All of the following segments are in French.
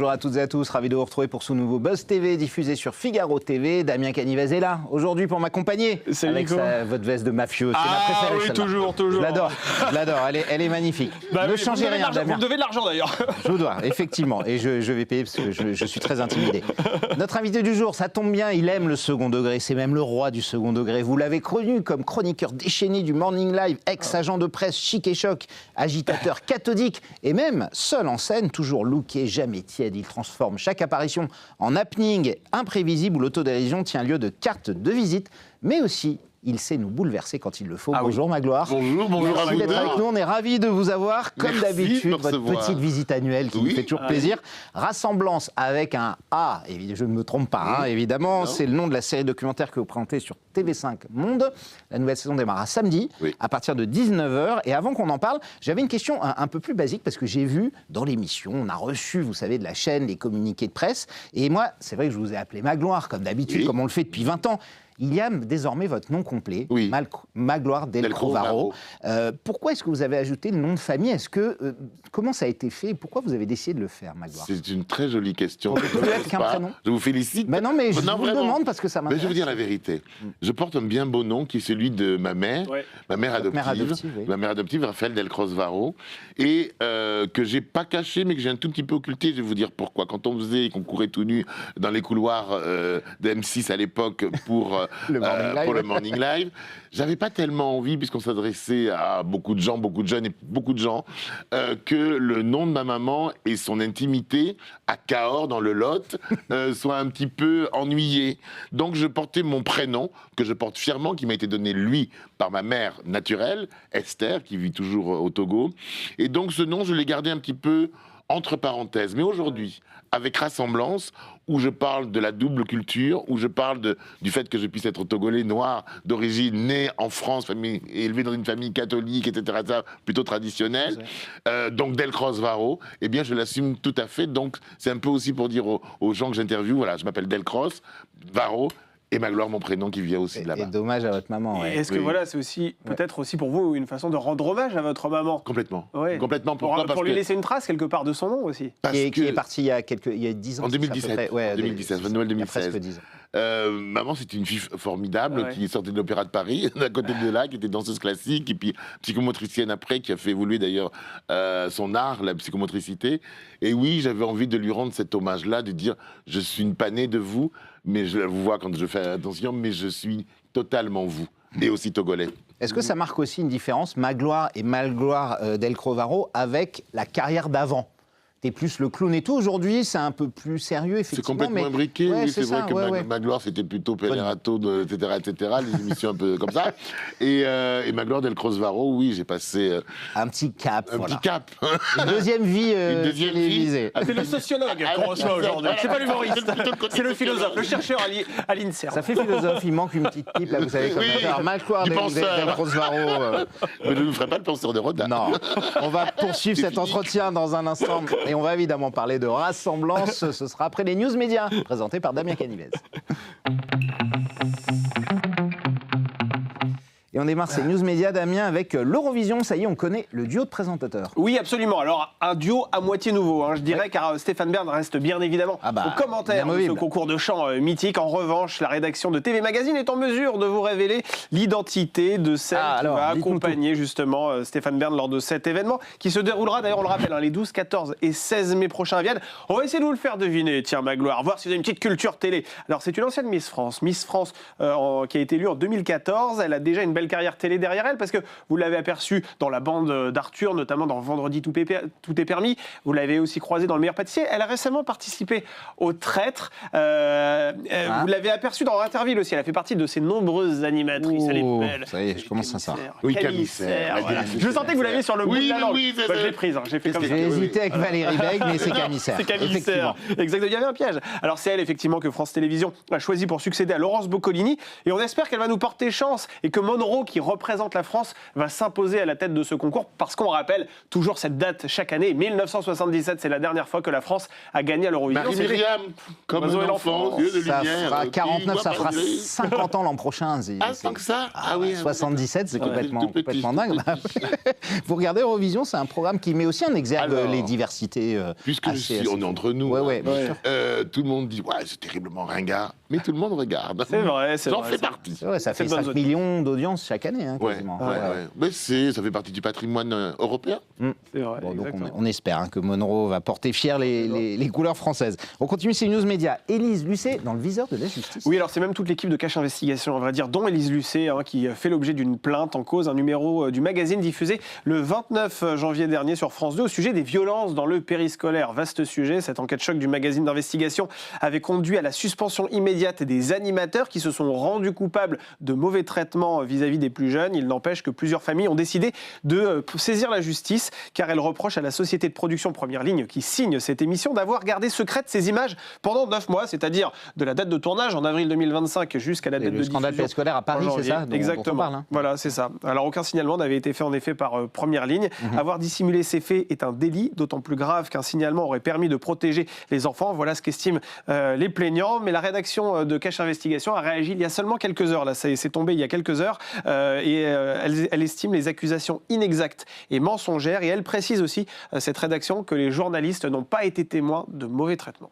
bonjour à toutes et à tous, ravi de vous retrouver pour ce nouveau Buzz TV diffusé sur Figaro TV. Damien Canivez est là aujourd'hui pour m'accompagner. Salut avec votre veste de mafieux. C'est ma préférée, oui, toujours. Je l'adore, elle est magnifique. Ne changez rien, Damien. Vous me devez de l'argent d'ailleurs. Je vous dois, effectivement, et je vais payer parce que je suis très intimidé. Notre invité du jour, ça tombe bien, il aime le second degré, c'est même le roi du second degré. Vous l'avez connu comme chroniqueur déchaîné du Morning Live, ex-agent de presse chic et choc, agitateur cathodique et même seul en scène, toujours looké, jamais tiède. Il transforme chaque apparition en happening imprévisible où l'autodérision tient lieu de carte de visite, mais aussi il sait nous bouleverser quand il le faut. Bonjour Magloire. Bonjour. Merci d'être avec nous. On est ravis de vous avoir. Comme d'habitude, votre petite visite annuelle qui nous fait toujours plaisir. Rassemblance avec un A, je ne me trompe pas, évidemment. C'est le nom de la série documentaire que vous présentez sur TV5 Monde. La nouvelle saison démarre samedi, à partir de 19h. Et avant qu'on en parle, j'avais une question un peu plus basique, parce que j'ai vu dans l'émission, on a reçu, vous savez, de la chaîne, les communiqués de presse. Et moi, c'est vrai que je vous ai appelé Magloire, comme d'habitude, comme on le fait depuis 20 ans. Il y a désormais votre nom complet, Magloire Delcros-Varro. Pourquoi est-ce que vous avez ajouté le nom de famille ? Comment ça a été fait ? Pourquoi vous avez décidé de le faire, Magloire ? C'est une très jolie question. Prénom. Je vous félicite. Mais non, mais je vous le demande parce que ça m'intéresse. Mais je veux dire la vérité. Je porte un bien beau nom qui est celui de ma mère, ma mère adoptive, Raphaël Delcros-Varro, et que j'ai pas caché, mais que j'ai un tout petit peu occulté. Je vais vous dire pourquoi. Quand on faisait et qu'on courait tout nu dans les couloirs de M6 à l'époque pour le Morning Live. J'avais pas tellement envie, puisqu'on s'adressait à beaucoup de gens, beaucoup de jeunes et beaucoup de gens, que le nom de ma maman et son intimité à Cahors, dans le Lot, soient un petit peu ennuyés. Donc je portais mon prénom, que je porte fièrement, qui m'a été donné, lui, par ma mère naturelle, Esther, qui vit toujours au Togo. Et donc ce nom, je l'ai gardé un petit peu entre parenthèses. Mais aujourd'hui, avec Rassemblance, où je parle de la double culture, où je parle du fait que je puisse être togolais noir d'origine, né en France, élevé dans une famille catholique, etc., plutôt traditionnelle, donc Delcros-Varro, eh bien je l'assume tout à fait. Donc c'est un peu aussi pour dire aux gens que j'interviewe, voilà, je m'appelle Delcros-Varro, et Magloire, mon prénom, qui vient aussi de là-bas. Et dommage à votre maman. Est-ce que voilà, c'est aussi peut-être aussi pour vous une façon de rendre hommage à votre maman ? Complètement. Complètement. Pour lui laisser une trace quelque part de son nom aussi. Qui est parti il y a 10 ans. En 2017. 2017, Noël 2016. Presque 10 ans. Maman, c'était une fille formidable qui sortait de l'Opéra de Paris, d'à côté de là, qui était danseuse classique, et puis psychomotricienne après, qui a fait évoluer d'ailleurs son art, la psychomotricité. Et oui, j'avais envie de lui rendre cet hommage-là, de dire « Je suis une panée de vous, mais je vous vois quand je fais attention, mais je suis totalement vous, et aussi togolais. » Est-ce que ça marque aussi une différence, Magloire et Magloire Delcros-Varro, avec la carrière d'avant ? T'es plus le clown et tout. Aujourd'hui, c'est un peu plus sérieux, effectivement. C'est complètement imbriqué. Oui, c'est vrai que Magloire, c'était plutôt Pelerato, etc., les émissions un peu comme ça. Et Magloire Delcros-Varro, oui, j'ai passé... un petit cap, petit cap. Une deuxième vie télévisée. C'est le sociologue qu'on reçoit aujourd'hui. C'est pas l'humoriste, c'est le philosophe, le chercheur à l'INSERM. Ça fait philosophe, il manque une petite pipe, là, vous savez, comme ça. Alors, Magloire Delcros-Varro... Mais je ne ferai pas le penseur de Rodin. Non. On va poursuivre cet entretien dans un instant. Et on va évidemment parler de Rassemblance. Ce sera après les news médias, présentés par Damien Canivez. Et on démarre ces news médias, Damien, avec l'Eurovision. Ça y est, on connaît le duo de présentateurs. Oui, absolument. Alors, un duo à moitié nouveau, je dirais, car Stéphane Bern reste bien évidemment au commentaire de ce concours de chant mythique. En revanche, la rédaction de TV Magazine est en mesure de vous révéler l'identité de celle qui va accompagner justement Stéphane Bern lors de cet événement, qui se déroulera, d'ailleurs, on le rappelle, les 12, 14 et 16 mai prochains à Vienne. On va essayer de vous le faire deviner, tiens, Magloire, voir si vous avez une petite culture télé. Alors, c'est une ancienne Miss France qui a été élue en 2014. Elle a déjà une belle carrière télé derrière elle, parce que vous l'avez aperçue dans la bande d'Arthur, notamment dans Vendredi tout est permis. Vous l'avez aussi croisée dans Le Meilleur Pâtissier. Elle a récemment participé au Traître. Vous l'avez aperçue dans Interville aussi. Elle a fait partie de ces nombreuses animatrices. Elle est belle. Ça y est, je commence à ça. Oui, Camissaire. Voilà. Je sentais que vous l'aviez sur le bout de la langue. Je l'ai prise. J'ai fait comme ça. J'ai hésité avec Valérie Bègue, mais c'est Camissaire. C'est Camissaire. Exactement. Il y avait un piège. Alors c'est elle effectivement que France Télévisions a choisi pour succéder à Laurence Boccolini, et on espère qu'elle va nous porter chance et que Monroe Monroe, qui représente la France, va s'imposer à la tête de ce concours, parce qu'on rappelle toujours cette date chaque année. 1977, c'est la dernière fois que la France a gagné à l'Eurovision. Marie-Myriam, comme un enfant, yeux de lumière. Ça fera 49, ça fera 50 ans l'an prochain. Tant que ça. Ah oui. 77, c'est complètement dingue. Vous regardez Eurovision, c'est un programme qui met aussi en exergue les diversités. Puisque on est entre nous, tout le monde dit c'est terriblement ringard, mais tout le monde regarde. C'est vrai, J'en fais partie. Ça fait 5 millions d'audience chaque année, quasiment. Mais ça fait partie du patrimoine européen. C'est vrai. Donc on espère que Monroe va porter fier les couleurs françaises. On continue ces news médias. Élise Lucet dans le viseur de la justice. Oui, alors c'est même toute l'équipe de Cache Investigation, on va dire, dont Élise Lucet, qui fait l'objet d'une plainte en cause, un numéro du magazine diffusé le 29 janvier dernier sur France 2 au sujet des violences dans le périscolaire. Vaste sujet, cette enquête choc du magazine d'investigation avait conduit à la suspension immédiate des animateurs qui se sont rendus coupables de mauvais traitements vis-à-vis des plus jeunes. Il n'empêche que plusieurs familles ont décidé de saisir la justice car elles reprochent à la société de production Première Ligne qui signe cette émission d'avoir gardé secrète ces images pendant 9 mois, c'est-à-dire de la date de tournage en avril 2025 jusqu'à la date de diffusion. Le scandale périscolaire à Paris, c'est ça Exactement. Dont on parle, Voilà, c'est ça. Alors aucun signalement n'avait été fait en effet par Première Ligne. Avoir dissimulé ces faits est un délit, d'autant plus grave qu'un signalement aurait permis de protéger les enfants. Voilà ce qu'estiment les plaignants. Mais la rédaction de Cache Investigation a réagi il y a seulement quelques heures. Là, c'est tombé il y a quelques heures. Elle estime les accusations inexactes et mensongères. Et elle précise aussi, cette rédaction, que les journalistes n'ont pas été témoins de mauvais traitements.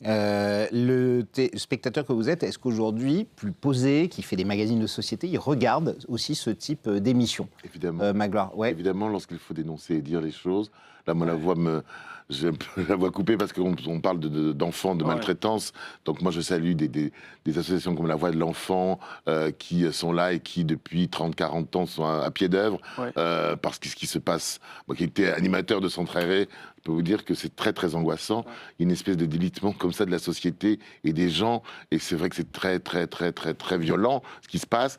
Le spectateur que vous êtes, est-ce qu'aujourd'hui, plus posé, qui fait des magazines de société, il regarde aussi ce type d'émission? Évidemment. Magloire, Évidemment, lorsqu'il faut dénoncer et dire les choses. Là, moi, j'ai un peu la voix coupée parce qu'on parle d'enfants, de maltraitance. Donc moi, je salue des associations comme la Voix de l'Enfant qui sont là et qui, depuis 30-40 ans, sont à pied d'œuvre. Parce que ce qui se passe, moi qui étais animateur de Centre Aéré, je peux vous dire que c'est très, très angoissant. Il y a une espèce de délitement comme ça de la société et des gens. Et c'est vrai que c'est très, très, très, très, très violent ce qui se passe.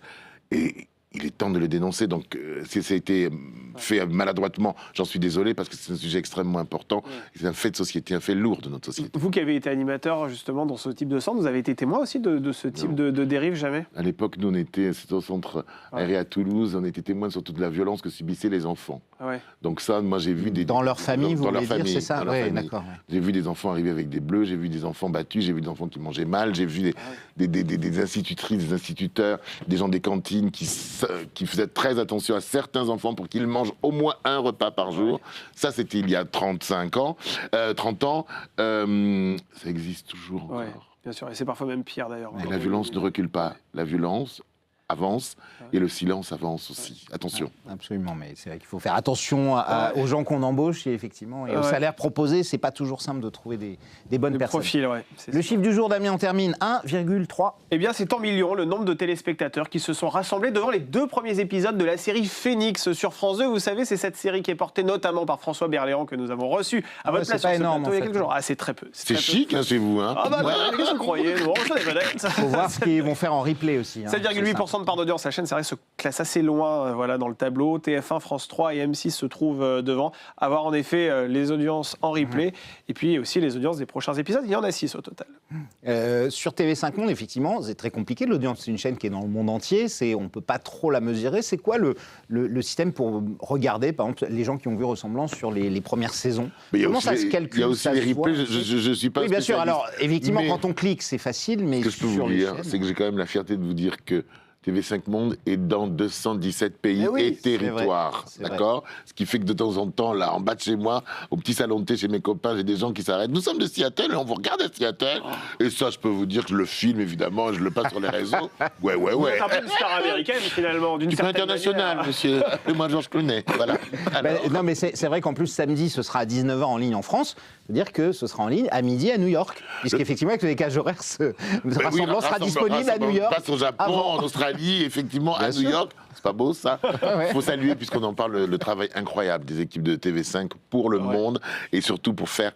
Et il est temps de le dénoncer, donc si ça a été fait maladroitement, j'en suis désolé, parce que c'est un sujet extrêmement important, c'est un fait de société, un fait lourd de notre société. Vous qui avez été animateur justement dans ce type de centre, vous avez été témoin aussi de ce type de dérive, jamais? À l'époque, nous, c'était au centre aéré à Toulouse, on était témoins surtout de la violence que subissaient les enfants. Donc ça, moi j'ai vu des... Dans leur famille, vous voulez dire, c'est ça? Oui, d'accord. J'ai vu des enfants arriver avec des bleus, j'ai vu des enfants battus, j'ai vu des enfants qui mangeaient mal, j'ai vu des institutrices, des instituteurs, des gens des cantines qui faisaient très attention à certains enfants pour qu'ils mangent au moins un repas par jour. Ça, c'était il y a 30 ans. Ça existe toujours encore. Bien sûr, et c'est parfois même pire d'ailleurs. Et la violence ne recule pas. La violence avance et le silence avance aussi. Attention. Absolument, mais c'est vrai qu'il faut faire attention aux gens qu'on embauche et effectivement, et au salaire proposé, c'est pas toujours simple de trouver des bonnes personnes. Profils, le chiffre du jour, Damien, on termine 1,3. Eh bien, c'est en millions le nombre de téléspectateurs qui se sont rassemblés devant les 2 premiers épisodes de la série Phoenix sur France 2. Vous savez, c'est cette série qui est portée notamment par François Berléand que nous avons reçu à votre place sur ce plateau il y a quelques jours. Ah, c'est très peu. C'est chic chez vous, hein. Ah bah, qu'est-ce que vous croyez? Il faut voir ce qu'ils vont faire en replay aussi. 7,8% de part d'audience. La chaîne, c'est vrai, se classe assez loin dans le tableau. TF1, France 3 et M6 se trouvent devant. Avoir en effet les audiences en replay et puis aussi les audiences des prochains épisodes. Il y en a 6 au total. Sur TV5 Monde, effectivement, c'est très compliqué. L'audience, c'est une chaîne qui est dans le monde entier. On ne peut pas trop la mesurer. C'est quoi le système pour regarder, par exemple, les gens qui ont vu Ressemblance sur les premières saisons? Comment ça se calcule? Il y a aussi les replays. Je ne suis pas Oui, bien sûr. Alors, effectivement, quand on clique, c'est facile. Mais ce que je peux vous dire, c'est que j'ai quand même la fierté de vous dire que TV5 Monde est dans 217 pays et territoires, d'accord? Ce qui fait que de temps en temps, là, en bas de chez moi, au petit salon de thé chez mes copains, j'ai des gens qui s'arrêtent. Nous sommes de Seattle et on vous regarde à Seattle. Et ça, je peux vous dire que je le filme, évidemment, je le passe sur les réseaux. Ouais. C'est un peu une star américaine, finalement, d'une certaine internationale, monsieur. Et moi, Georges Clooney, voilà. Non, mais c'est vrai qu'en plus, samedi, ce sera à 19h en ligne en France. C'est-à-dire que ce sera en ligne à midi à New York. Puisqu'effectivement, avec les cages horaires, Ressemblance sera disponible à New York. Passe au Japon, en Australie, effectivement, à New York. C'est pas beau, ça? Il faut saluer, puisqu'on en parle, le travail incroyable des équipes de TV5 pour le monde et surtout pour faire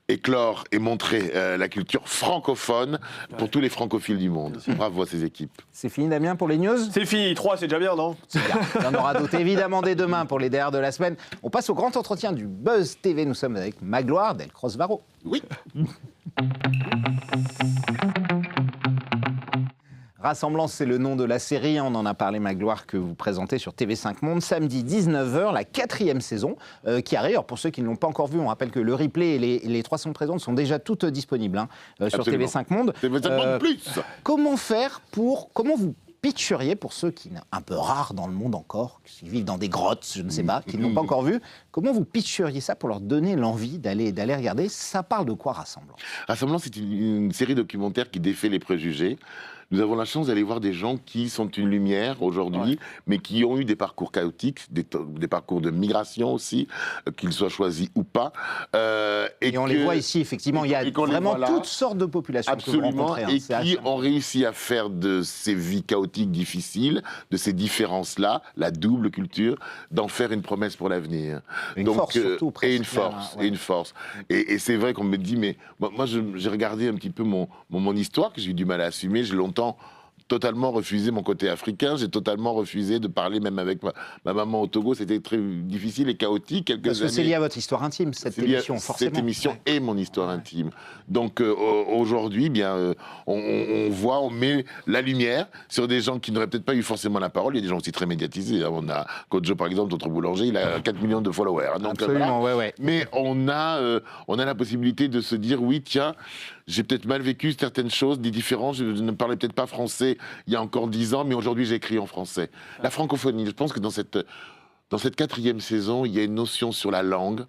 éclore et montrer la culture francophone pour tous les francophiles du monde. Bravo à ces équipes. C'est fini, Damien, pour les news? C'est fini, 3, c'est déjà bien, non? C'est bien. Il y en aura d'autres, évidemment, dès demain pour les DR de la semaine. On passe au grand entretien du Buzz TV. Nous sommes avec Magloire Delcros-Varro. Oui. Rassemblance, c'est le nom de la série, on en a parlé, Magloire, que vous présentez sur TV5 Monde, samedi 19h, la 4e saison, qui arrive. Alors, pour ceux qui ne l'ont pas encore vu, on rappelle que le replay et les 3 saisons présentes sont déjà toutes disponibles sur TV5 Monde. TV5 Monde plus. Comment vous pitcheriez, pour ceux qui sont un peu rares dans le monde encore, qui vivent dans des grottes, je ne sais pas, qui ne l'ont pas encore vu, comment vous pitcheriez ça pour leur donner l'envie d'aller regarder? Ça parle de quoi, Rassemblance? Rassemblance, c'est une série documentaire qui défait les préjugés. Nous avons la chance d'aller voir des gens qui sont une lumière aujourd'hui, mais qui ont eu des parcours chaotiques, des parcours de migration aussi, qu'ils soient choisis ou pas. Et on les voit ici, effectivement, il y a vraiment toutes sortes de populations. Absolument, que vous rencontrez, et qui ont réussi à faire de ces vies chaotiques difficiles, de ces différences-là, la double culture, d'en faire une promesse pour l'avenir. Une force surtout, presque. Et une force. Et c'est vrai qu'on me dit, mais moi j'ai regardé un petit peu mon histoire, que j'ai eu du mal à assumer, j'ai longtemps totalement refusé mon côté africain, j'ai totalement refusé de parler même avec ma maman au Togo, c'était très difficile et chaotique. Parce que c'est lié à votre histoire intime, cette émission, forcément. Cette émission est mon histoire intime. Donc aujourd'hui, on voit, on met la lumière sur des gens qui n'auraient peut-être pas eu forcément la parole. Il y a des gens aussi très médiatisés. On a Kodjo, par exemple, notre boulanger, il a 4 millions de followers. Donc, absolument, ouais. Mais on a la possibilité de se dire, oui, tiens, j'ai peut-être mal vécu certaines choses, des différences. Je ne parlais peut-être pas français il y a encore 10 ans, mais aujourd'hui j'écris en français. La francophonie, je pense que dans cette 4e saison, il y a une notion sur la langue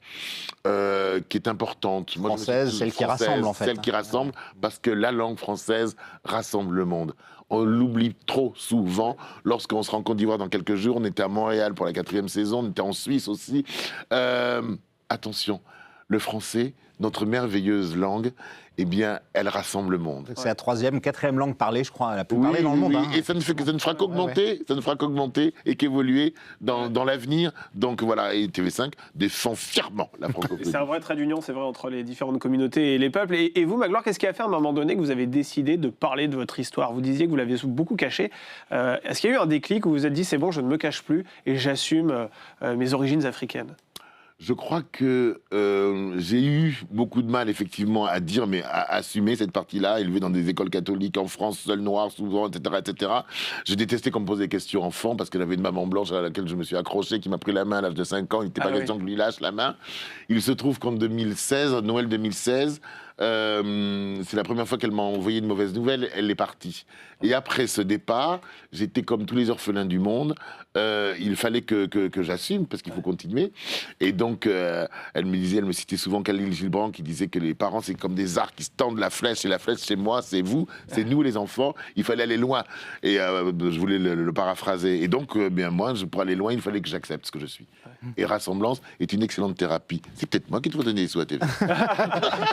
qui est importante. Française, celle qui rassemble en fait. Celle qui rassemble, parce que la langue française rassemble le monde. On l'oublie trop souvent. Lorsqu'on se rend Côte d'Ivoire dans quelques jours, on était à Montréal pour la 4e saison, on était en Suisse aussi. Attention, le français, notre merveilleuse langue, eh bien, elle rassemble le monde. C'est la 3e, 4e langue parlée, je crois, la plus parlée dans le monde. Oui, et ça ne fera qu'augmenter, et qu'évoluer dans l'avenir. Donc voilà, et TV5 défend fièrement la francophonie. C'est un vrai trait d'union, c'est vrai, entre les différentes communautés et les peuples. Et vous, Magloire, qu'est-ce qui a fait à un moment donné que vous avez décidé de parler de votre histoire? Vous disiez que vous l'avez beaucoup caché. Est-ce qu'il y a eu un déclic où vous vous êtes dit, c'est bon, je ne me cache plus et j'assume mes origines africaines? Je crois que j'ai eu beaucoup de mal, effectivement, à dire, mais à assumer cette partie-là, élevé dans des écoles catholiques en France, seul noir, souvent, etc., etc. J'ai détesté qu'on me pose des questions enfant, parce que j'avais une maman blanche à laquelle je me suis accroché, qui m'a pris la main à l'âge de 5 ans. Il n'était pas question que je lui lâche la main. Il se trouve qu'en 2016, Noël 2016, c'est la première fois qu'elle m'a envoyé une mauvaise nouvelle, elle est partie. Et après ce départ, j'étais comme tous les orphelins du monde, il fallait que j'assume, parce qu'il faut continuer. Et donc, elle me citait souvent Khalil Gibran, qui disait que les parents, c'est comme des arcs qui se tendent la flèche, et la flèche, c'est moi, c'est vous, c'est nous les enfants, il fallait aller loin. Et je voulais le paraphraser. Et donc, moi, pour aller loin, il fallait que j'accepte ce que je suis. Et Rassemblance est une excellente thérapie. C'est peut-être moi qui te faut donner des sous à TV.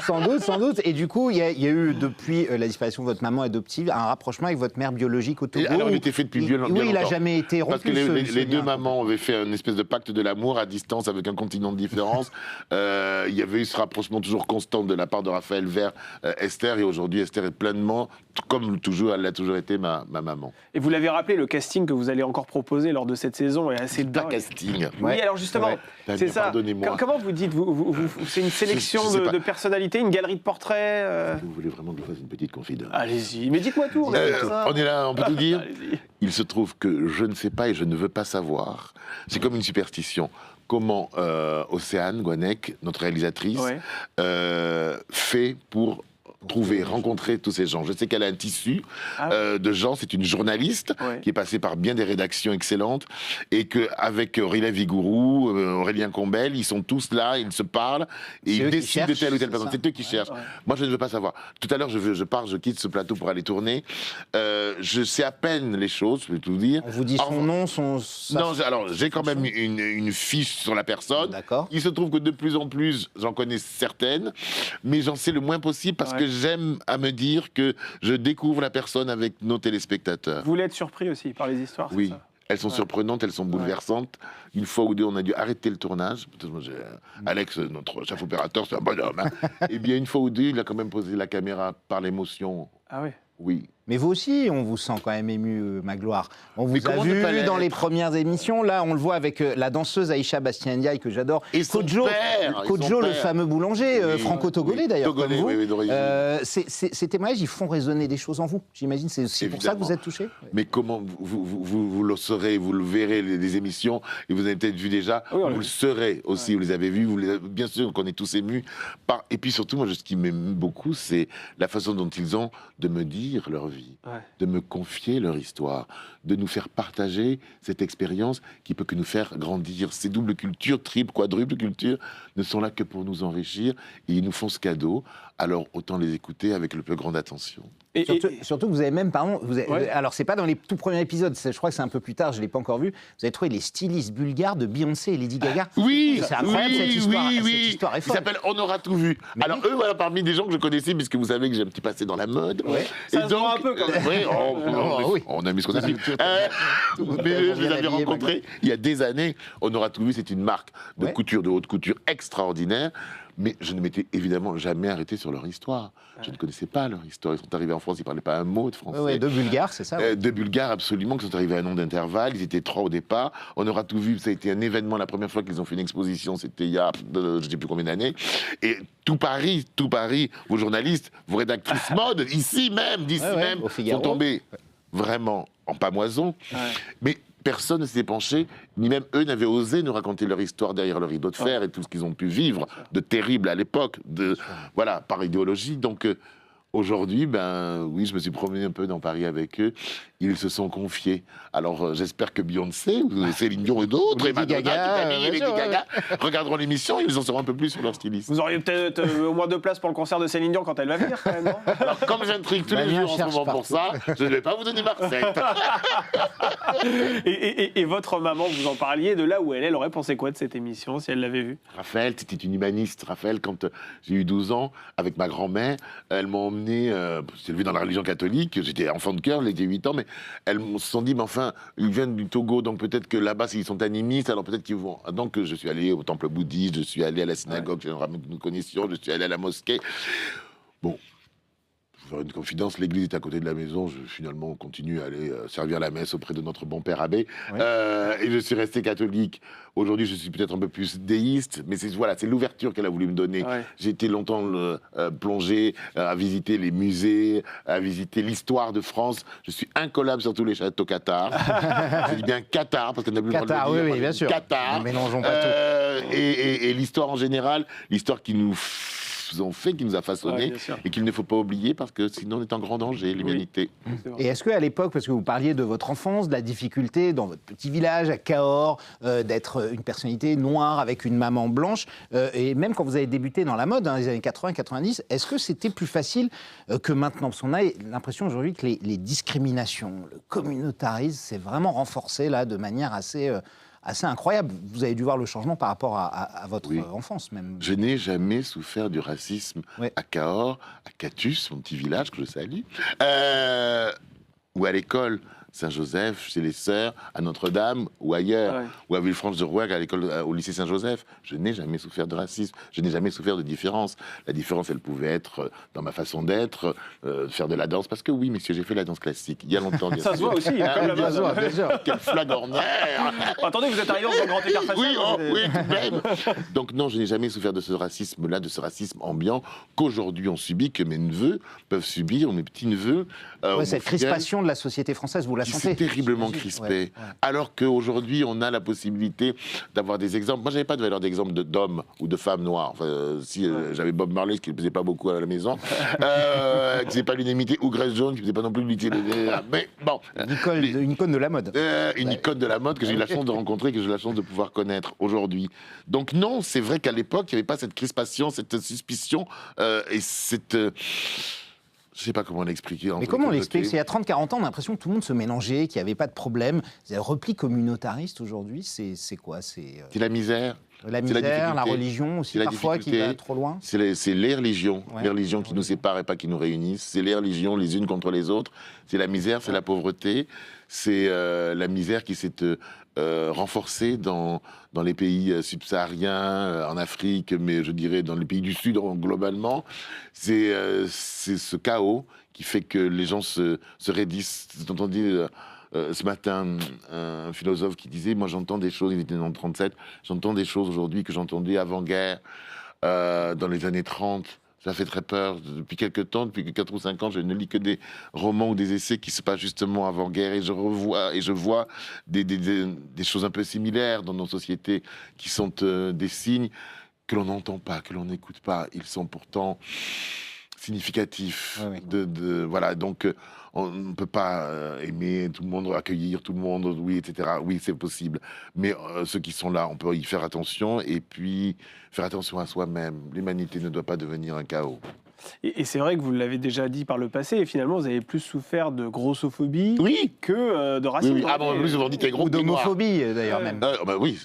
Sans doute. Et du coup, il y a eu, depuis la disparition de votre maman adoptive, un rapprochement avec votre mère biologique au Togo. Alors, il était fait depuis bien longtemps. Oui, il n'a jamais été rompu. Parce que les deux mamans avaient fait une espèce de pacte de l'amour à distance avec un continent de différence. Il y avait eu ce rapprochement toujours constant de la part de Raphaël vers Esther. Et aujourd'hui, Esther est pleinement, comme toujours, elle a toujours été ma maman. Et vous l'avez rappelé, le casting que vous allez encore proposer lors de cette saison est assez dingue. Un casting. Oui, alors justement, c'est ça. Pardonnez-moi. Comment vous dites c'est une sélection de personnalités, une galerie de portraits Vous voulez vraiment que je fasse une petite confidence? Allez-y, mais dites-moi tout. On est là, on peut tout dire. Il se trouve que je ne sais pas et je ne veux pas savoir. C'est comme une superstition. Comment Océane Gouanec, notre réalisatrice, fait pour rencontrer tous ces gens. Je sais qu'elle a un tissu de gens, c'est une journaliste qui est passée par bien des rédactions excellentes, et qu'avec Aurélien Vigourou, Aurélien Combel, ils sont tous là, ils se parlent, et ils décident de telle ou telle personne. C'est eux qui cherchent. Moi, je ne veux pas savoir. Tout à l'heure, je quitte ce plateau pour aller tourner. Je sais à peine les choses, je peux tout dire. On vous dit son nom, Non, alors, j'ai quand même une fiche sur la personne. D'accord. Il se trouve que de plus en plus, j'en connais certaines, mais j'en sais le moins possible, parce que j'aime à me dire que je découvre la personne avec nos téléspectateurs. Vous voulez être surpris aussi par les histoires? Oui. Elles sont surprenantes, elles sont bouleversantes. Une fois ou deux, on a dû arrêter le tournage. Alex, notre chef opérateur, c'est un bonhomme. Eh bien, une fois ou deux, il a quand même posé la caméra par l'émotion. Ah oui? Oui. Mais vous aussi, on vous sent quand même ému, Magloire. On vous a vu dans les premières émissions. Là, on le voit avec la danseuse Aïcha Bastien Ndiaye, que j'adore. Et Kodjo, le fameux boulanger, franco-togolais d'ailleurs, comme vous. Oui, ces témoignages, ils font résonner des choses en vous. J'imagine, c'est aussi pour ça que vous êtes touché. Mais comment vous le saurez, vous le verrez, les émissions, et vous avez peut-être vu déjà, vous le saurez aussi, vous les avez vus, bien sûr qu'on est tous émus. Et puis surtout, moi, ce qui m'aime beaucoup, c'est la façon dont ils ont de me dire leur vie, de me confier leur histoire, de nous faire partager cette expérience qui peut que nous faire grandir. Ces doubles cultures, triple, quadruple cultures, ne sont là que pour nous enrichir, et ils nous font ce cadeau. Alors autant les écouter avec le plus grande attention. Surtout que vous avez même, alors c'est pas dans les tout premiers épisodes, je crois que c'est un peu plus tard, je l'ai pas encore vu, vous avez trouvé les stylistes bulgares de Beyoncé et Lady Gaga. Oui, c'est incroyable cette histoire. Oui. Cette histoire est folle. Il s'appelle On aura tout vu. Mais alors eux, voilà, parmi des gens que je connaissais, puisque vous savez que j'ai un petit passé dans la mode. Ouais. Ça se voit un peu quand même. On a mis ce qu'on a mis. Mais je les avais rencontrés il y a des années. On aura tout vu, c'est une marque de couture, de haute couture extraordinaire. Mais je ne m'étais évidemment jamais arrêté sur leur histoire. Je ne connaissais pas leur histoire. Ils sont arrivés en France, ils ne parlaient pas un mot de français. Deux Bulgares, c'est ça Deux Bulgares, absolument, qui sont arrivés à un nom d'intervalle. Ils étaient 3 au départ. On aura tout vu. Ça a été un événement. La première fois qu'ils ont fait une exposition, c'était il y a je ne sais plus combien d'années. Et tout Paris, vos journalistes, vos rédactrices mode, d'ici même, sont tombés vraiment en pamoison. Mais personne ne s'est penché, ni même eux n'avaient osé nous raconter leur histoire derrière leur rideau de fer et tout ce qu'ils ont pu vivre de terrible à l'époque, par idéologie. Donc aujourd'hui, oui, je me suis promené un peu dans Paris avec eux. Ils se sont confiés. Alors j'espère que Beyoncé, ou Céline Dion et d'autres, et Lady Gaga, regarderont l'émission et ils en sauront un peu plus sur leur styliste. Vous auriez peut-être au moins 2 places pour le concert de Céline Dion quand elle va venir, quand même, non? Alors comme j'intrigue tous les jours en ce moment pour ça, je ne vais pas vous donner ma recette. et votre maman, vous en parliez, de là où elle aurait pensé quoi de cette émission, si elle l'avait vue? Raphaël, c'était une humaniste. Raphaël, quand j'ai eu 12 ans, avec ma grand-mère, elle m'a emmené, j'étais élevé dans la religion catholique, j'étais enfant de cœur, j'étais 8 ans, mais elles se sont dit, mais enfin, ils viennent du Togo, donc peut-être que là-bas, ils sont animistes, alors peut-être qu'ils vont... Donc je suis allé au temple bouddhiste, je suis allé à la synagogue que nous connaissions, je suis allé à la mosquée. Bon, faire une confidence, l'église est à côté de la maison, finalement continue à aller servir la messe auprès de notre bon père abbé, et je suis resté catholique. Aujourd'hui, je suis peut-être un peu plus déiste, mais c'est l'ouverture qu'elle a voulu me donner. J'ai été longtemps plongé à visiter les musées, à visiter l'histoire de France. Je suis incollable sur tous les châteaux cathares. Je dis bien Qatar, parce qu'on n'a plus le droit de le dire. Oui, bien sûr. Qatar. Ne mélangeons pas tout. Et l'histoire en général, l'histoire qui nous qui nous a façonné, et qu'il ne faut pas oublier, parce que sinon on est en grand danger, l'humanité. Et est-ce qu'à l'époque, parce que vous parliez de votre enfance, de la difficulté dans votre petit village à Cahors, d'être une personnalité noire avec une maman blanche, et même quand vous avez débuté dans la mode, dans les années 80-90, est-ce que c'était plus facile que maintenant? Parce qu'on a l'impression aujourd'hui que les discriminations, le communautarisme, c'est vraiment renforcé là de manière assez incroyable. Vous avez dû voir le changement par rapport à votre enfance même. Je n'ai jamais souffert du racisme à Cahors, à Catus, mon petit village que je salue, ou à l'école Saint-Joseph, chez les Sœurs, à Notre-Dame, ou ailleurs, ou à Villefranche-de-Rouergue, à l'école, au lycée Saint-Joseph. Je n'ai jamais souffert de racisme, je n'ai jamais souffert de différence. La différence, elle pouvait être dans ma façon d'être, faire de la danse, parce que oui, messieurs, j'ai fait la danse classique, il y a longtemps. Ça se voit aussi, comme la base. Bien sûr. Quel flagornaire. Attendez, vous êtes arrivé dans un grand écart facial. Oui, tout de même. Donc non, je n'ai jamais souffert de ce racisme-là, de ce racisme ambiant, qu'aujourd'hui on subit, que mes neveux peuvent subir, mes petits-neveux. Cette crispation de la société française, vous la sentez? C'est terriblement crispé. Alors qu'aujourd'hui, on a la possibilité d'avoir des exemples. Moi, je n'avais pas de valeur d'exemple d'hommes ou de femmes noires. Enfin, j'avais Bob Marley, qui ne faisait pas beaucoup à la maison, qui ne faisait pas l'unanimité, ou Grace Jones, qui ne faisait pas non plus l'unanimité. Mais bon. Une icône de la mode. Une icône de la mode que j'ai eu la chance de rencontrer, que j'ai eu la chance de pouvoir connaître aujourd'hui. Donc non, c'est vrai qu'à l'époque, il n'y avait pas cette crispation, cette suspicion et cette... Je ne sais pas comment l'expliquer. Mais comment on l'explique? Il y a 30-40 ans, on a l'impression que tout le monde se mélangeait, qu'il n'y avait pas de problème. Le repli communautariste aujourd'hui, c'est quoi? C'est la misère. La misère, la religion aussi, parfois, qui va trop loin. C'est les religions, qui nous séparent et pas qui nous réunissent. C'est les religions les unes contre les autres. C'est la misère, c'est la pauvreté. C'est la misère qui s'est renforcée dans les pays subsahariens, en Afrique, mais je dirais dans les pays du Sud globalement. C'est ce chaos qui fait que les gens se raidissent. J'ai entendu ce matin un philosophe qui disait, moi j'entends des choses, il était dans le 37, j'entends des choses aujourd'hui que j'entendais avant-guerre, dans les années 30. Ça fait très peur. Depuis quelques temps, depuis 4 ou 5 ans, je ne lis que des romans ou des essais qui se passent justement avant-guerre, et je vois des choses un peu similaires dans nos sociétés qui sont des signes que l'on n'entend pas, que l'on n'écoute pas. Ils sont pourtant significatifs. Voilà, donc on ne peut pas aimer tout le monde, accueillir tout le monde, oui, etc. Oui, c'est possible. Mais ceux qui sont là, on peut y faire attention, et puis faire attention à soi-même. L'humanité ne doit pas devenir un chaos. Et c'est vrai que vous l'avez déjà dit par le passé, et finalement vous avez plus souffert de grossophobie que de racisme. Oui. Ah bon, plus souvent dit t'es gros, ou d'homophobie d'ailleurs même. Oui.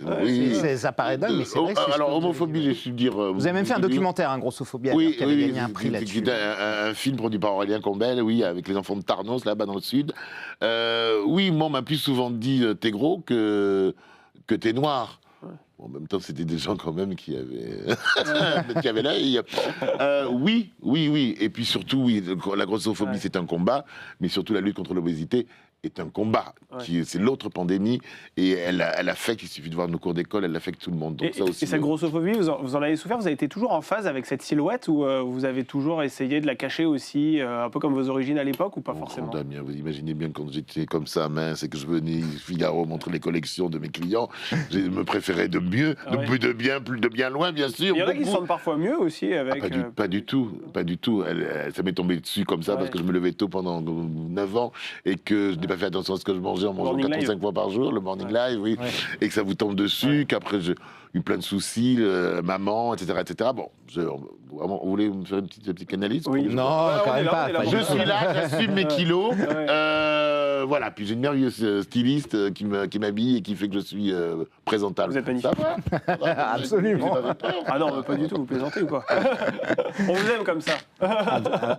Ça paraît dingue, mais c'est vrai. Alors homophobie, j'ai su dire. Vous avez même fait un documentaire, grossophobie, qui avait gagné un prix là-dessus. Un film produit par Aurélien Combel, avec les enfants de Tarnos là-bas dans le sud. Moi on m'a plus souvent dit t'es gros que t'es noir. En même temps, c'était des gens quand même qui avaient l'œil. Oui. Et puis surtout, la grossophobie, c'est un combat, mais surtout la lutte contre l'obésité est un combat. C'est l'autre pandémie, et elle affecte, il suffit de voir nos cours d'école, elle affecte tout le monde. Donc, et cette grossophobie, vous en avez souffert? Vous avez été toujours en phase avec cette silhouette, ou vous avez toujours essayé de la cacher aussi, un peu comme vos origines à l'époque, ou pas forcément? Damien, vous imaginez bien quand j'étais comme ça, mince, et que je venais Figaro montrer les collections de mes clients, je me préférais de mieux, de bien loin, bien sûr. Il y en a qui se sentent parfois mieux aussi avec... Pas du tout. Ça m'est tombé dessus comme ça parce que je me levais tôt pendant 9 ans et que je n'ai pas fait attention à ce que je mangeais en mangeant 4 ou 5 fois par jour, le morning live, et que ça vous tombe dessus, qu'après j'ai eu plein de soucis, maman, etc. Bon, vous voulez me faire une petite analyse? Non, quand même pas. Je suis là, j'assume mes kilos. Voilà, puis j'ai une merveilleuse styliste qui m'habille et qui fait que je suis présentable. Vous êtes magnifique. Ça va. Absolument. Ah non, pas du tout, vous plaisantez ou quoi? On vous aime comme ça.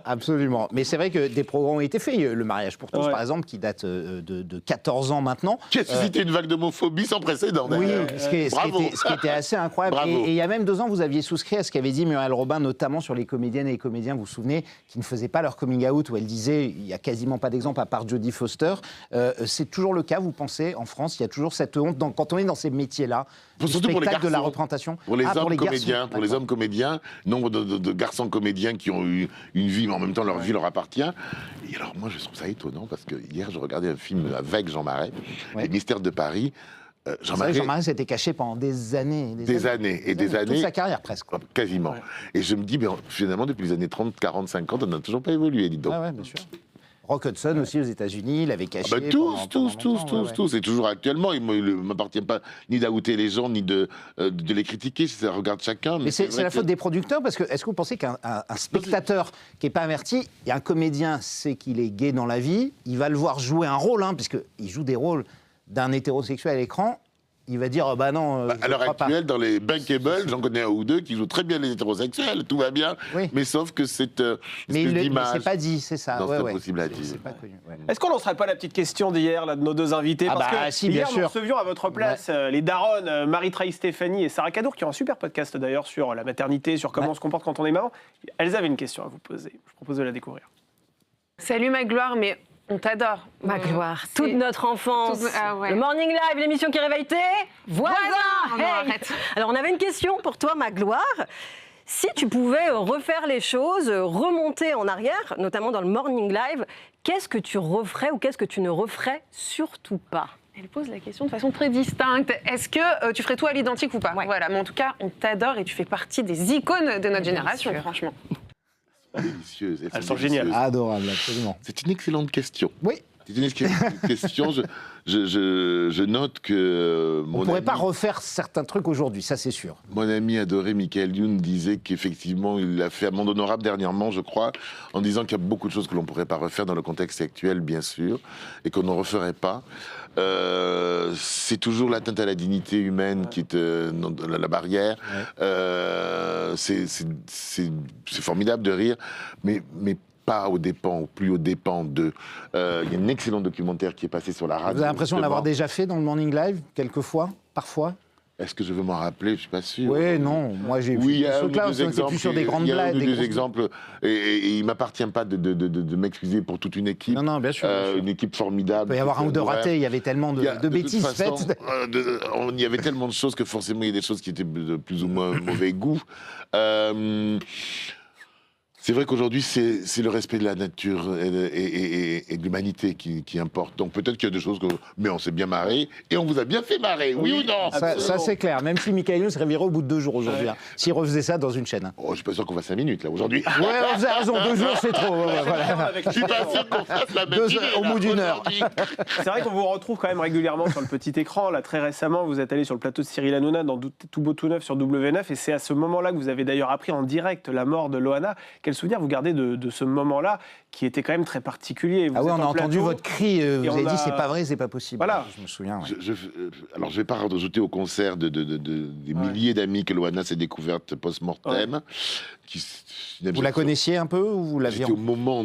Absolument. Mais c'est vrai que des progrès ont été faits. Le mariage pour tous, par exemple, qui date de 14 ans maintenant. Qui a suscité une vague d'homophobie sans précédent. Oui, ce qui était assez incroyable. Et il y a même 2 ans, vous aviez souscrit à ce qu'avait dit Muriel Robin, notamment sur les comédiennes et les comédiens, vous vous souvenez, qui ne faisaient pas leur coming out, où elle disait, il n'y a quasiment pas d'exemple à part Jodie Foster. C'est toujours le cas, vous pensez, en France? Il y a toujours cette honte quand on est dans ces métiers-là, surtout pour les garçons, de la représentation. Pour les hommes comédiens, nombre de garçons comédiens qui ont eu une vie, mais en même temps leur vie leur appartient. Et alors moi, je trouve ça étonnant, parce que hier, je regardais un film avec Jean Marais, Les Mystères de Paris. Jean Marais s'était caché pendant des années. Des années. Toute sa carrière, presque. Quasiment. Et je me dis, finalement, depuis les années 30, 40, 50, on n'a toujours pas évolué, dis donc. Ah ouais, bien sûr. Rock Hudson aussi aux États-Unis, il avait caché. Tous. Et toujours actuellement, il ne m'appartient pas ni d'outer les gens, ni de les critiquer, ça regarde chacun. Mais c'est la faute des producteurs, parce que est-ce que vous pensez qu'un spectateur qui n'est pas averti, et un comédien sait qu'il est gay dans la vie, il va le voir jouer un rôle, puisqu'il joue des rôles d'un hétérosexuel à l'écran, il va dire bah non. À l'heure actuelle, dans les bankable, j'en connais un ou deux qui jouent très bien les hétérosexuels, tout va bien, mais sauf que c'est mais c'est pas dit, c'est ça. C'est possible à dire. Est-ce qu'on lancerait pas la petite question d'hier là, de nos 2 invités? Parce que hier, nous recevions à votre place les daronnes Marie-Traï Stéphanie et Sarah Cadour, qui ont un super podcast d'ailleurs sur la maternité, sur comment on se comporte quand on est maman. Elles avaient une question à vous poser. Je propose de la découvrir. Salut Magloire, mais on t'adore. Magloire, toute notre enfance. Le Morning Live, l'émission qui réveille tes voisins. Arrête. Alors, on avait une question pour toi, Magloire. Si tu pouvais refaire les choses, remonter en arrière, notamment dans le Morning Live, qu'est-ce que tu referais ou qu'est-ce que tu ne referais surtout pas? Elle pose la question de façon très distincte. Est-ce que tu ferais tout à l'identique ou pas? Voilà, mais en tout cas, on t'adore et tu fais partie des icônes de notre génération, franchement. Délicieuses. Elles sont géniales. Adorables, absolument. C'est une excellente question. Oui. C'est une question. Je note que on ne pourrait pas refaire certains trucs aujourd'hui, ça c'est sûr. Mon ami adoré Michael Youn disait qu'effectivement, il a fait amende honorable dernièrement, je crois, en disant qu'il y a beaucoup de choses que l'on ne pourrait pas refaire dans le contexte actuel, bien sûr, et qu'on ne referait pas. C'est toujours l'atteinte à la dignité humaine qui est la barrière. C'est formidable de rire, mais pas aux dépens, ou plus aux dépens de... Il y a un excellent documentaire qui est passé sur la radio. Vous avez l'impression de l'avoir déjà fait dans le Morning Live, quelquefois, parfois? Est-ce que je veux m'en rappeler? Je ne suis pas sûr. Oui, non, moi j'ai vu ce truc-là, on n'était plus sur des grandes blagues. Il y a des exemples, et il ne m'appartient pas de m'excuser pour toute une équipe. Non, bien sûr. Une équipe formidable. Il peut y avoir un ou deux ratés, il y il y tellement de bêtises faites. Il y avait tellement de choses que forcément il y a des choses qui étaient de plus ou moins mauvais goût. C'est vrai qu'aujourd'hui, c'est le respect de la nature et de l'humanité qui importe. Donc peut-être qu'il y a des choses mais on s'est bien marré, et on vous a bien fait marrer, oui ou non? Ça c'est clair, même si Michael Youn serait viré au bout de 2 jours aujourd'hui, s'il refaisait ça dans une chaîne. Oh, je suis pas sûr qu'on fasse 5 minutes, là, aujourd'hui. Ouais, vous avez raison, 2 jours c'est trop. Voilà. Je suis pas sûr qu'on fasse la même idée, au bout d'une heure. C'est vrai qu'on vous retrouve quand même régulièrement sur le petit écran. Là, très récemment, vous êtes allé sur le plateau de Cyril Hanouna dans Tout beau, tout neuf sur W9, et c'est à ce moment-là que vous avez d'ailleurs appris en direct la mort de Loana. Quel souvenir vous gardez de ce moment-là, qui était quand même très particulier? Vous on a entendu votre cri, vous avez dit c'est pas vrai, c'est pas possible. Voilà. Je me souviens. Alors je vais pas rajouter au concert des milliers d'amis que Loana s'est découverte post-mortem. Vous la connaissiez un peu ou vous l'aviez? Au moment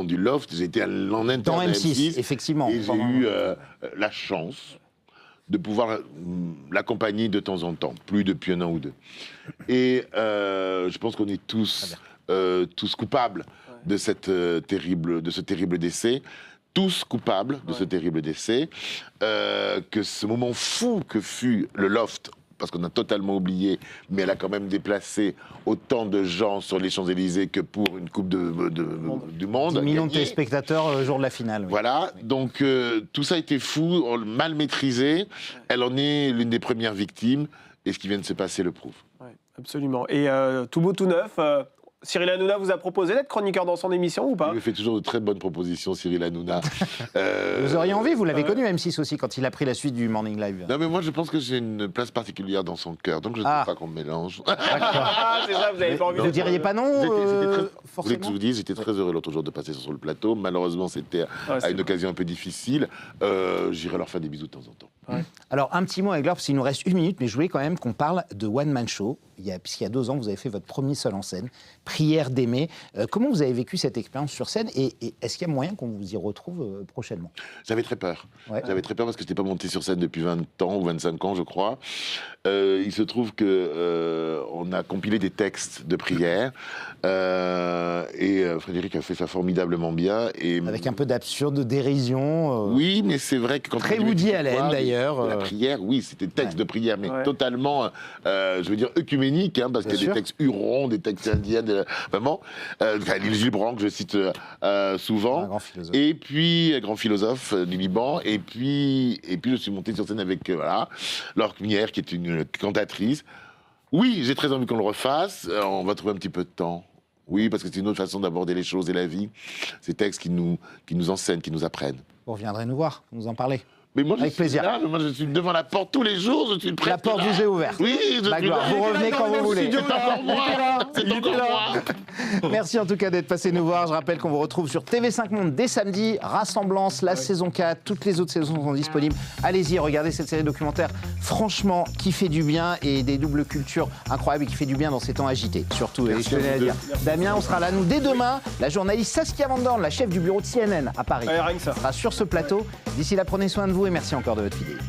du Loft, j'étais en interne dans M6, effectivement. Et j'ai eu la chance de pouvoir l'accompagner de temps en temps, plus depuis 1 an ou 2. Et je pense qu'on est tous coupables de ce terrible décès. Tous coupables de ce terrible décès. Que ce moment fou que fut le Loft, parce qu'on a totalement oublié, mais elle a quand même déplacé autant de gens sur les Champs-Élysées que pour une Coupe du Monde. 10 millions de téléspectateurs le jour de la finale. Oui. Voilà, donc tout ça a été fou, mal maîtrisé. Elle en est l'une des premières victimes, et ce qui vient de se passer le prouve. Ouais, absolument. Et tout beau, tout neuf... Cyril Hanouna vous a proposé d'être chroniqueur dans son émission ou pas? Il fait toujours de très bonnes propositions, Cyril Hanouna. Vous auriez envie, vous l'avez connu M6 aussi quand il a pris la suite du Morning Live. Non mais moi je pense que j'ai une place particulière dans son cœur, donc je ne veux pas qu'on me mélange. C'est ça, vous n'avez pas envie de... Vous diriez pas non forcément. Vous voulez que je vous dise, j'étais très heureux l'autre jour de passer sur le plateau. Malheureusement, c'était à une occasion un peu difficile. J'irai leur faire des bisous de temps en temps. Ouais. Alors un petit mot avec Laure, parce qu'il nous reste 1 minute, mais je voulais quand même qu'on parle de One Man Show. Puisqu'il y a 2 ans, vous avez fait votre premier seul en scène, Prière d'aimer. Comment vous avez vécu cette expérience sur scène, et est-ce qu'il y a moyen qu'on vous y retrouve prochainement? J'avais très peur. Ouais. J'avais très peur parce que je n'étais pas monté sur scène depuis 20 ans ou 25 ans, je crois. Il se trouve qu'on a compilé des textes de prière et Frédéric a fait ça formidablement bien. Et avec un peu d'absurde, de dérision. Oui, mais c'est vrai que quand très Woody Allen d'ailleurs. La prière, oui, c'était texte de prière, mais totalement, je veux dire, œcuménique, hein, parce qu'il y a des textes hurons, des textes indiens, vraiment. Gilles Branc, que je cite souvent. Un grand philosophe. Et puis, un grand philosophe du Liban. Et puis je suis monté sur scène avec Laure Cuinière, qui est une cantatrice. Oui, j'ai très envie qu'on le refasse. On va trouver un petit peu de temps. Oui, parce que c'est une autre façon d'aborder les choses et la vie. Ces textes qui nous enseignent, qui nous apprennent. Vous reviendrez nous voir, nous en parler. Mais moi, avec plaisir. Là, moi, je suis devant la porte tous les jours, je suis prêt. La porte vous est ouverte. Oui, je suis là. Vous revenez quand vous voulez. C'est encore moi. C'est encore moi. Merci en tout cas d'être passé nous voir. Je rappelle qu'on vous retrouve sur TV5 Monde dès samedi. Rassemblance, la saison 4. Toutes les autres saisons sont disponibles. Allez-y, regardez cette série documentaire, franchement, qui fait du bien, et des doubles cultures incroyables et qui fait du bien dans ces temps agités. Surtout, je tenais à dire. Damien, on sera là, nous, dès demain. La journaliste Saskia Van Dorn, la chef du bureau de CNN à Paris, sera sur ce plateau. D'ici là, prenez soin de vous et merci encore de votre fidélité.